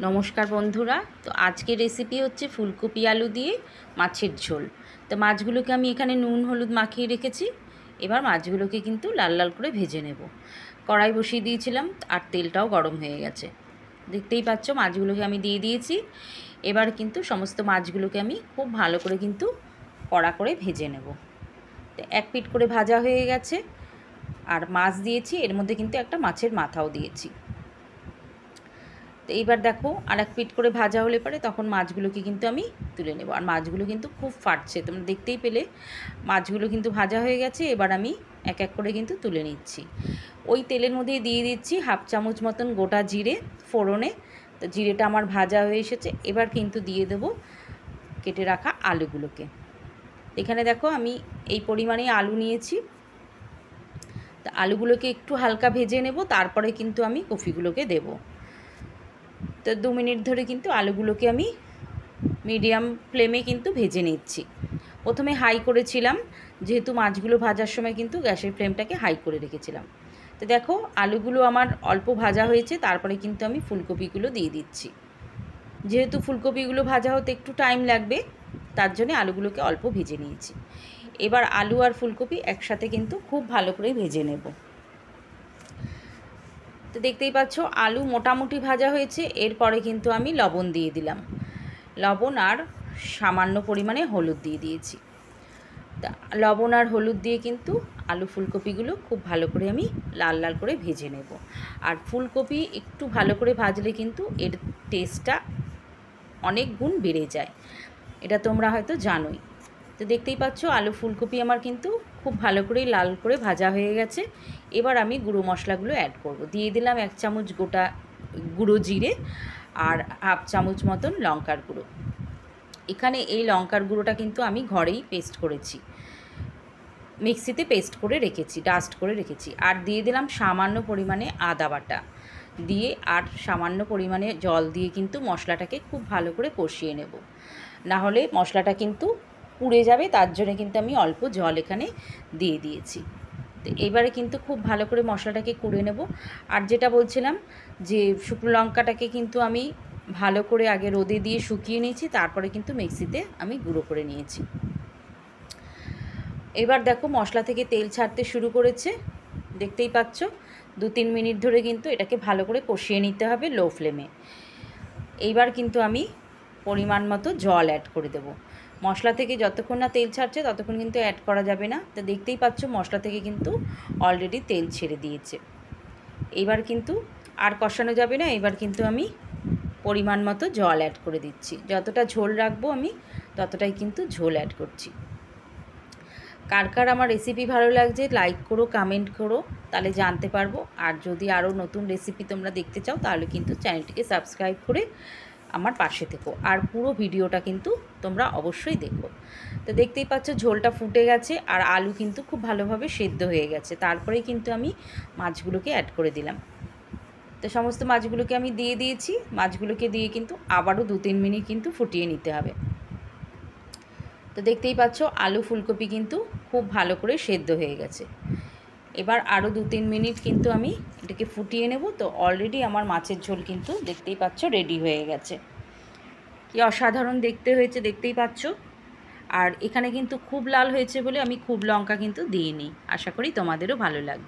নমস্কার বন্ধুরা। তো আজকের রেসিপি হচ্ছে ফুলকপি আলু দিয়ে মাছের ঝোল। তো মাছগুলোকে আমি এখানে নুন হলুদ মাখিয়ে রেখেছি। এবার মাছগুলোকে কিন্তু লাল লাল করে ভেজে নেব। কড়াই বসিয়ে দিয়েছিলাম আর তেলটাও গরম হয়ে গেছে। দেখতেই পাচ্ছ মাছগুলোকে আমি দিয়ে দিয়েছি। এবার কিন্তু সমস্ত মাছগুলোকে আমি খুব ভালো করে কিন্তু কড়া করে ভেজে নেব। তো এক পিঠ করে ভাজা হয়ে গেছে। আর মাছ দিয়েছি, এর মধ্যে কিন্তু একটা মাছের মাথাও দিয়েছি। তো এইবার দেখো আর এক পিঠ করে ভাজা হলে পরে তখন মাছগুলোকে কিন্তু আমি তুলে নেব। আর মাছগুলো কিন্তু খুব ফাটছে, তোমরা দেখতেই পেলে মাছগুলো কিন্তু ভাজা হয়ে গেছে। এবার আমি এক এক করে কিন্তু তুলে নিচ্ছি। ওই তেলের মধ্যে দিয়ে দিচ্ছি হাফ চামচ মতন গোটা জিরে ফোড়নে। তো জিরেটা আমার ভাজা হয়ে এসেছে। এবার কিন্তু দিয়ে দেব কেটে রাখা আলুগুলোকে। এখানে দেখো আমি এই পরিমাণে আলু নিয়েছি। তো আলুগুলোকে একটু হালকা ভেজে নেব, তারপরে কিন্তু আমি কপিগুলোকে দেবো। তো 2 মিনিট ধরে কিন্তু আলুগুলোকে আমি মিডিয়াম ফ্লেমে কিন্তু ভেজে নিচ্ছি। প্রথমে হাই করেছিলাম, যেহেতু মাছগুলো ভাজার সময় কিন্তু গ্যাসের ফ্লেমটাকে হাই করে রেখেছিলাম। তো দেখো আলুগুলো আমার অল্প ভাজা হয়েছে, তারপরে কিন্তু আমি ফুলকপিগুলো দিয়ে দিচ্ছি। যেহেতু ফুলকপিগুলো ভাজা হতে একটু টাইম লাগবে, তার জন্য আলুগুলোকে অল্প ভেজে নিয়েছি। এবার আলু আর ফুলকপি একসাথে কিন্তু খুব ভালো করে ভেজে নেব। তো দেখতেই পাচ্ছ আলু মোটামুটি ভাজা হয়েছে। এরপরে কিন্তু আমি লবণ দিয়ে দিলাম। লবণ আর সামান্য পরিমাণে হলুদ দিয়ে দিয়েছি। তা লবণ আর হলুদ দিয়ে কিন্তু আলু ফুলকপিগুলো খুব ভালো করে আমি লাল লাল করে ভেজে নেব। আর ফুলকপি একটু ভালো করে ভাজলে কিন্তু এর টেস্টটা অনেক গুণ বেড়ে যায়, এটা তোমরা হয়তো জানোই। তো দেখতেই পাচ্ছ আলু ফুলকপি আমার কিন্তু খুব ভালো করেই লাল করে ভাজা হয়ে গেছে। এবার আমি গুঁড়ো মশলাগুলো অ্যাড করব। দিয়ে দিলাম 1 চামচ গোটা গুঁড়ো জিরে আর হাফ চামচ মতন লঙ্কার গুঁড়ো। এখানে এই লঙ্কার গুঁড়োটা কিন্তু আমি ঘরেই পেস্ট করেছি, মিক্সিতে পেস্ট করে রেখেছি, ডাস্ট করে রেখেছি। আর দিয়ে দিলাম সামান্য পরিমাণে আদা বাটা দিয়ে, আর সামান্য পরিমাণে জল দিয়ে কিন্তু মশলাটাকে খুব ভালো করে কষিয়ে নেব। না হলে মশলাটা কিন্তু পুড়ে যাবে, তার জন্য কিন্তু আমি অল্প জল এখানে দিয়ে দিয়েছি। তো এবারে কিন্তু খুব ভালো করে মশলাটাকে কুড়ে নেব। আর যেটা বলছিলাম যে শুকনো লঙ্কাটাকে কিন্তু আমি ভালো করে আগে রোদে দিয়ে শুকিয়ে নিয়েছি, তারপরে কিন্তু মিক্সিতে আমি গুঁড়ো করে নিয়েছি। এবার দেখো মশলা থেকে তেল ছাড়তে শুরু করেছে, দেখতেই পাচ্ছ। 2-3 মিনিট ধরে কিন্তু এটাকে ভালো করে কষিয়ে নিতে হবে লো ফ্লেমে। এইবার কিন্তু আমি পরিমাণ মতো জল অ্যাড করে দেব। মশলা থেকে যতক্ষণ না তেল ছাড়ছে ততক্ষণ কিন্তু অ্যাড করা যাবে না। তো দেখতেই পাচ্ছ মশলা থেকে কিন্তু অলরেডি তেল ছেড়ে দিয়েছে। এইবার কিন্তু আর কষানো যাবে না। এবার কিন্তু আমি পরিমাণ মতো জল অ্যাড করে দিচ্ছি। যতটা ঝোল রাখবো আমি ততটাই কিন্তু ঝোল অ্যাড করছি। কার কার আমার রেসিপি ভালো লাগছে লাইক করো, কমেন্ট করো, তাহলে জানতে পারবো। আর যদি আরও নতুন রেসিপি তোমরা দেখতে চাও তাহলে কিন্তু চ্যানেলটিকে সাবস্ক্রাইব করে আমার পাশে থেকো। আর পুরো ভিডিওটা কিন্তু তোমরা অবশ্যই দেখো। তো দেখতেই পাচ্ছ ঝোলটা ফুটে গেছে আর আলু কিন্তু খুব ভালোভাবে সেদ্ধ হয়ে গেছে। তারপরেই কিন্তু আমি মাছগুলোকে অ্যাড করে দিলাম। তো সমস্ত মাছগুলোকে আমি দিয়ে দিয়েছি। মাছগুলোকে দিয়ে কিন্তু আবারও 2-3 মিনিট কিন্তু ফুটিয়ে নিতে হবে। তো দেখতেই পাচ্ছ আলু ফুলকপি কিন্তু খুব ভালো করে সেদ্ধ হয়ে গেছে। এবার আরও 2-3 মিনিট কিন্তু আমি এটাকে ফুটিয়ে নেব। তো অলরেডি আমার মাছের ঝোল কিন্তু দেখতেই পাচ্ছ রেডি হয়ে গেছে। কি অসাধারণ দেখতে হয়েছে দেখতেই পাচ্ছ। আর এখানে কিন্তু খুব লাল হয়েছে বলে আমি খুব লঙ্কা কিন্তু দিইনি। আশা করি তোমাদেরও ভালো লাগবে।